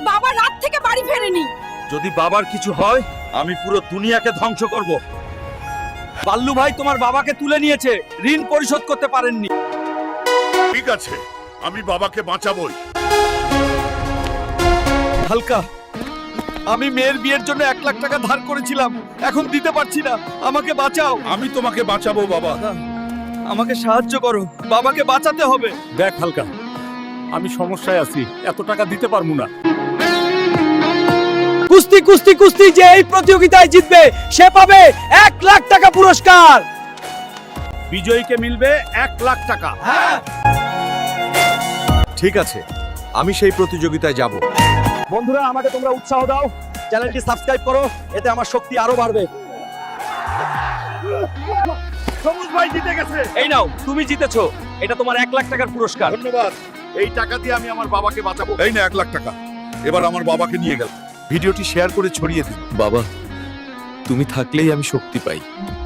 বাবা রাত থেকে বাড়ি ফেরেনি। যদি বাবার কিছু হয় আমি পুরো দুনিয়াকে ধ্বংস করব। পাল্লু ভাই তোমার বাবাকে তুলে নিয়েছে, ঋণ পরিশোধ করতে পারেননি। ঠিক আছে, আমি বাবাকে বাঁচাবই। হালকা, আমি মেয়ের বিয়ের জন্য 1 লাখ টাকা ধার করেছিলাম, এখন দিতে পারছি না, আমাকে বাঁচাও। আমি তোমাকে বাঁচাবো বাবা। আমাকে সাহায্য করো, বাবাকে বাঁচাতে হবে। দেখ হালকা, আমি সমস্যায় আছি, এত টাকা দিতে পারবো না। কুস্তি কুস্তি কুস্তি, যে এই প্রতিযোগিতায় জিতবে সে পাবে 1 লাখ টাকা পুরস্কার। বিজয়ীকে মিলবে 1 লাখ টাকা। ঠিক আছে, আমি সেই প্রতিযোগিতায় যাব। বন্ধুরা, আমাকে তোমরা উৎসাহ দাও, চ্যানেলটি সাবস্ক্রাইব করো, এতে আমার শক্তি আরো বাড়বে। সবুজ ভাই জিতে গেছে। এই নাও, তুমি জিতেছো, এটা তোমার 1 লাখ টাকার পুরস্কার। ধন্যবাদ। এই টাকা দিয়ে আমি আমার বাবাকে বাঁচাবো। এই না 1 লাখ টাকা, এবার আমার বাবাকে নিয়ে গেল। ভিডিওটি শেয়ার করে ছড়িয়ে দিন। বাবা, তুমি থাকলেই আমি শক্তি পাই।